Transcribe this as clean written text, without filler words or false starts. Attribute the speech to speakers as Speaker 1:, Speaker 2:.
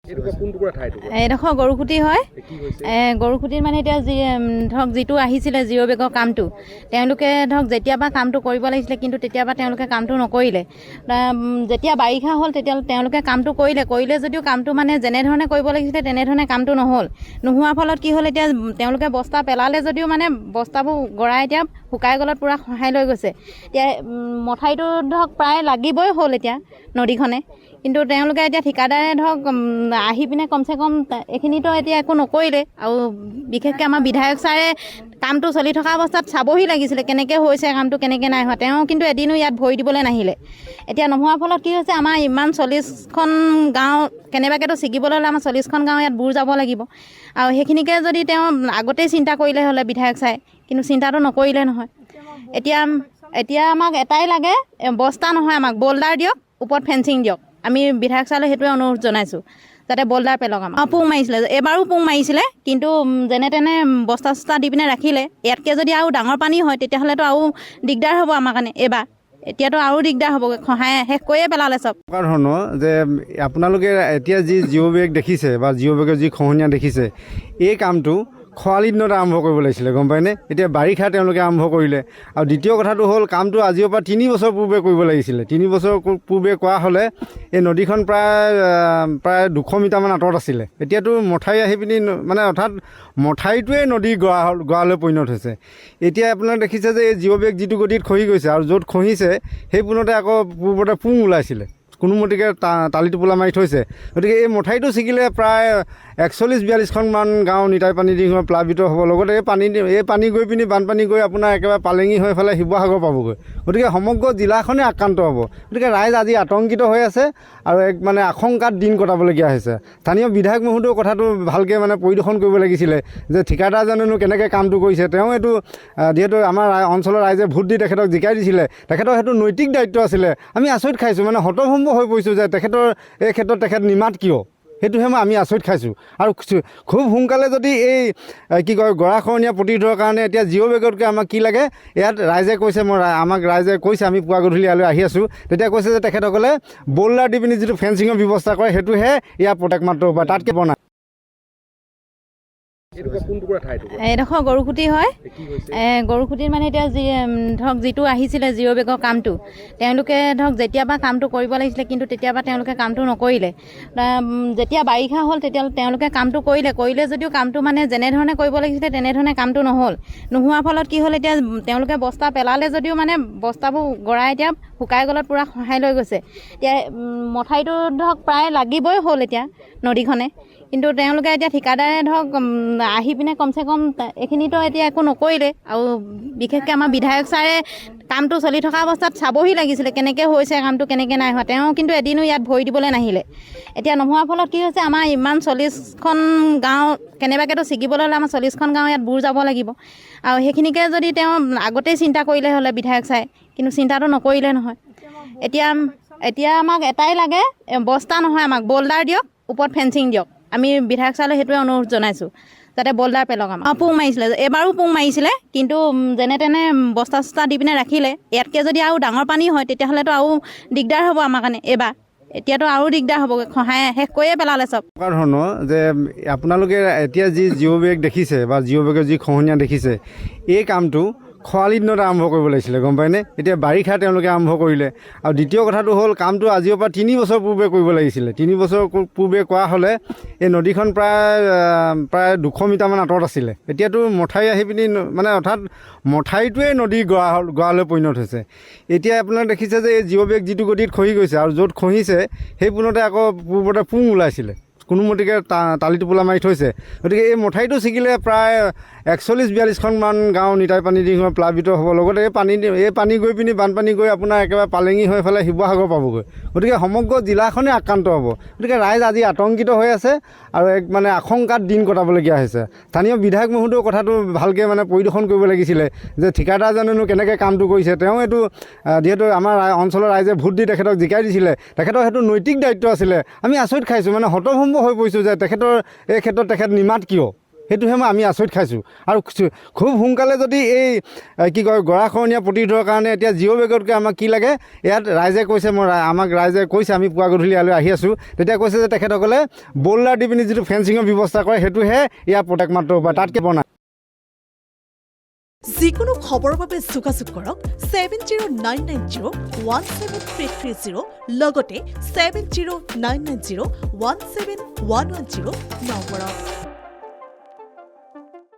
Speaker 1: এইডোখৰ গৰুখুটি হয়। গৰুখুটিত মানে এতিয়া ধৰক যিটো আহিছিলে জিৰ' বেগৰ কামটো তেওঁলোকে ধৰক যেতিয়াবা কামটো কৰিব লাগিছিলে কিন্তু তেতিয়াবা তেওঁলোকে কামটো নকৰিলে। যেতিয়া বাৰিষা হ'ল তেতিয়া তেওঁলোকে কামটো কৰিলে যদিও কামটো মানে যেনেধৰণে কৰিব লাগিছিলে তেনেধৰণে কামটো নোহোৱাৰ ফলত কি হ'ল, এতিয়া তেওঁলোকে বস্তা পেলালে যদিও মানে বস্তাবোৰ গৰাই এতিয়া শুকাই গলত পূৰা খহাই লৈ গৈছে। এতিয়া মথাউৰিটো ধৰক প্ৰায় লাগিবই হ'ল এতিয়া নদীখনে, কিন্তু তেওঁলোকে এতিয়া ঠিকাদাৰে ধৰক আহি পিনে কমচে কম এইখিনিতো এতিয়া একো নকৰিলে। আৰু বিশেষকৈ আমাৰ বিধায়ক ছাৰে কামটো চলি থকা অৱস্থাত চাবহি লাগিছিলে কেনেকৈ হৈছে কামটো, কেনেকৈ নাই হোৱা। তেওঁ কিন্তু এদিনো ইয়াত ভৰি দিবলৈ নাহিলে। এতিয়া নোহোৱাৰ ফলত কি হৈছে, আমাৰ ইমান 40খন গাঁও কেনেবাকৈতো ছিগিবলৈ হ'লে আমাৰ 40খন গাঁও ইয়াত বুৰ যাব লাগিব। আৰু সেইখিনিকে যদি তেওঁ আগতেই চিন্তা কৰিলে হ'লে বিধায়ক ছাৰে, কিন্তু চিন্তাটো নকৰিলে নহয়। এতিয়া আমাক এটাই লাগে, বস্তা নহয়, আমাক বল্ডাৰ দিয়ক, ওপৰত ফেঞ্চিং দিয়ক। আমি বিধায়ক ছাৰলৈ সেইটোৱে অনুৰোধ জনাইছোঁ, যাতে বল্ডাৰ পেলক। আমাৰ পোং মাৰিছিলে, এবাৰো পোং মাৰিছিলে, কিন্তু যেনে তেনে বস্তা চস্তা দি পিনে ৰাখিলে। ইয়াতকৈ যদি আৰু ডাঙৰ পানী হয় তেতিয়াহ'লেতো আৰু দিগদাৰ হ'ব আমাৰ কাৰণে এইবাৰ। এতিয়াতো আৰু দিগদাৰ হ'ব, খহাই শেষ কৰিয়ে পেলালে চব।
Speaker 2: ধৰণৰ যে আপোনালোকে এতিয়া যি জিঅ' বেগ দেখিছে বা জিঅ' বেগৰ যি খহনীয়া দেখিছে, এই কামটো খৰালি দিনত আৰম্ভ কৰিব লাগিছিলে, গম পায়নে? এতিয়া বাৰিষা তেওঁলোকে আৰম্ভ কৰিলে। আৰু দ্বিতীয় কথাটো হ'ল, কামটো আজিৰ পৰা 3 বছৰ পূৰ্বে কৰিব লাগিছিলে। 3 বছৰ পূৰ্বে কৰা হ'লে এই নদীখন প্ৰায় 200 মিটাৰমান আঁতৰত আছিলে। এতিয়াতো মথাউৰি আহি পিনি মানে অৰ্থাৎ মথাউৰিটোৱে নদী গৰালৈ পৰিণত হৈছে। এতিয়া আপোনালোকে দেখিছে যে এই জিঅ' বেগ যিটো গতিত খহি গৈছে, আৰু য'ত খহিছে সেই পোনতে আকৌ পূৰ্বতে পোং ওলাইছিলে, কোনোমতিকে টালি টোপোলা মাৰি থৈছে। গতিকে এই মথাউৰিটো ছিগিলে প্ৰায় 41-42খনমান গাঁও নিতাই পানী দি প্লাবিত হ'ব। লগতে এই পানী গৈ পিনি বানপানী গৈ আপোনাৰ একেবাৰে পালেঙি হৈ ফালে শিৱসাগৰ পাবগৈ। গতিকে সমগ্ৰ জিলাখনে আক্ৰান্ত হ'ব। গতিকে ৰাইজ আজি আতংকিত হৈ আছে আৰু এক মানে আশংকাত দিন কটাবলগীয়া হৈছে। স্থানীয় বিধায়ক মহোদয়েও কথাটো ভালকৈ মানে পৰিদৰ্শন কৰিব লাগিছিলে যে ঠিকাদাৰজনেনো কেনেকৈ কামটো কৰিছে। তেওঁ এইটো যিহেতু আমাৰ অঞ্চলৰ ৰাইজে ভোট দি তেখেতক জিকাই দিছিলে, তেখেতৰ সেইটো নৈতিক দায়িত্ব আছিলে। আমি আচৰিত খাইছোঁ, মানে হতভম্ব হৈ পৰিছোঁ যে এই ক্ষেত্ৰত তেখেত নিমাত কিয়, সেইটোহে আমি আচৰিত খাইছোঁ। আৰু খুব সোনকালে যদি এই গৰাখহনীয়া প্ৰতিৰোধৰ কাৰণে এতিয়া জিঅ' বেগতকৈ আমাক কি লাগে, ইয়াত ৰাইজে কৈছে, আমাক ৰাইজে কৈছে, আমি পুৱা গধূলি ইয়ালৈ আহি আছোঁ, তেতিয়া কৈছে যে তেখেতসকলে বল্ডাৰ দি পিনি যিটো ফেঞ্চিঙৰ ব্যৱস্থা কৰে সেইটোহে ইয়াৰ প্ৰটেক্ট মাত্ৰ উপায়, তাতকৈ বনায়।
Speaker 1: এইডোখৰ গৰুখুটি হয়। গৰুখুটিত মানে এতিয়া ধৰক যিটো আহিছিলে জিৰ' বেগৰ কামটো তেওঁলোকে ধৰক যেতিয়াবা কামটো কৰিব লাগিছিলে কিন্তু তেতিয়াবা তেওঁলোকে কামটো নকৰিলে। যেতিয়া বাৰিষা হ'ল তেতিয়া তেওঁলোকে কামটো কৰিলে যদিও কামটো মানে যেনেধৰণে কৰিব লাগিছিলে তেনেধৰণে কামটো নোহোৱাৰ ফলত কি হ'ল, এতিয়া তেওঁলোকে বস্তা পেলালে যদিও মানে বস্তাবোৰ গৰাই এতিয়া শুকাই গলত পূৰা খহাই লৈ গৈছে। এতিয়া মথাউৰিটো ধৰক প্ৰায় লাগিবই হ'ল এতিয়া নদীখনে, কিন্তু তেওঁলোকে এতিয়া ঠিকাদাৰে ধৰক আহি পিনে কমচে কম এইখিনিতো এতিয়া একো নকৰিলে। আৰু বিশেষকৈ আমাৰ বিধায়ক ছাৰে কামটো চলি থকা অৱস্থাত চাবহি লাগিছিলে কেনেকৈ হৈছে কামটো, কেনেকৈ নাই হোৱা। তেওঁ কিন্তু এদিনো ইয়াত ভৰি দিবলৈ নাহিলে। এতিয়া নোহোৱাৰ ফলত কি হৈছে, আমাৰ ইমান 40খন গাঁও কেনেবাকৈতো ছিগিবলৈ হ'লে আমাৰ 40খন গাঁও ইয়াত বুৰ যাব লাগিব। আৰু সেইখিনিকে যদি তেওঁ আগতেই চিন্তা কৰিলে হ'লে বিধায়ক ছাৰে, কিন্তু চিন্তাটো নকৰিলে নহয়। এতিয়া আমাক এটাই লাগে, বস্তা নহয়, আমাক বল্ডাৰ দিয়ক, ওপৰত ফেঞ্চিং দিয়ক। আমি বিধায়ক ছাৰলৈ সেইটোৱে অনুৰোধ জনাইছোঁ, যাতে বল্ডাৰ পেলক। আমাৰ পোং মাৰিছিলে, এবাৰো পোং মাৰিছিলে, কিন্তু যেনে তেনে বস্তা চস্তা দি পিনে ৰাখিলে। ইয়াতকৈ যদি আৰু ডাঙৰ পানী হয় তেতিয়াহ'লেতো আৰু দিগদাৰ হ'ব আমাৰ কাৰণে এইবাৰ। এতিয়াতো আৰু দিগদাৰ হ'ব, খহাই শেষ কৰিয়ে পেলালে চব।
Speaker 2: ধৰণৰ যে আপোনালোকে এতিয়া যি জিঅ' বেগ দেখিছে বা জিঅ' বেগৰ যি খহনীয়া দেখিছে, এই কামটো খৰালি দিনত আৰম্ভ কৰিব লাগিছিলে, গম পায়নে? এতিয়া বাৰিষা তেওঁলোকে আৰম্ভ কৰিলে। আৰু দ্বিতীয় কথাটো হ'ল, কামটো আজিৰ পৰা 3 বছৰ পূৰ্বে কৰিব লাগিছিলে। 3 বছৰ পূৰ্বে কৰা হ'লে এই নদীখন প্ৰায় 200 মিটাৰমান আঁতৰত আছিলে। এতিয়াতো মথাউৰি আহি পিনি মানে অৰ্থাৎ মথাউৰিটোৱে নদী গৰালৈ পৰিণত হৈছে। এতিয়া আপোনালোকে দেখিছে যে এই জিঅ' বেগ যিটো গতিত খহি গৈছে, আৰু য'ত খহিছে সেই পোনতে আকৌ পূৰ্বতে পোং ওলাইছিলে, কোনোমতিকে টালি টোপোলা মাৰি থৈছে। গতিকে এই মথাউৰিটো ছিগিলে প্ৰায় 41-42খনমান গাঁও নিতাই পানী দি প্লাবিত হ'ব। লগতে এই পানী গৈ পিনি বানপানী গৈ আপোনাৰ একেবাৰে পালেঙি হৈ ফালে শিৱসাগৰ পাবগৈ। গতিকে সমগ্ৰ জিলাখনে আক্ৰান্ত হ'ব। গতিকে ৰাইজ আজি আতংকিত হৈ আছে আৰু এক মানে আশংকাত দিন কটাবলগীয়া হৈছে। স্থানীয় বিধায়ক মহোদয়েও কথাটো ভালকৈ মানে পৰিদৰ্শন কৰিব লাগিছিলে যে ঠিকাদাৰজনেনো কেনেকৈ কামটো কৰিছে। তেওঁ এইটো যিহেতু আমাৰ অঞ্চলৰ ৰাইজে ভোট দি তেখেতক জিকাই দিছিলে, তেখেতৰ সেইটো নৈতিক দায়িত্ব আছিলে। আমি আচৰিত খাইছোঁ, মানে হতভম্ব হৈ পৰিছোঁ যে এই ক্ষেত্ৰত তেখেত নিমাত কিয়, সেইটোহে আমি আচৰিত খাইছোঁ। আৰু খুব সোনকালে যদি এই কি কয় গৰাখহনীয়া প্ৰতিৰোধৰ কাৰণে এতিয়া জিঅ' বেগতকৈ আমাক কি লাগে, ইয়াত ৰাইজে কৈছে, আমাক ৰাইজে কৈছে, আমি পুৱা গধূলি ইয়ালৈ আহি আছোঁ, তেতিয়া কৈছে যে তেখেতসকলে ব'ল্ডাৰ দি পিনি যিটো ফেঞ্চিঙৰ ব্যৱস্থা কৰে সেইটোহে ইয়াৰ প্ৰটেক্ট মাত্ৰ উপায়, তাতকৈ বনায়।
Speaker 3: যিকোনো খবৰৰ বাবে যোগাযোগ কৰক 7099017330 লগতে 7099017110 নম্বৰত।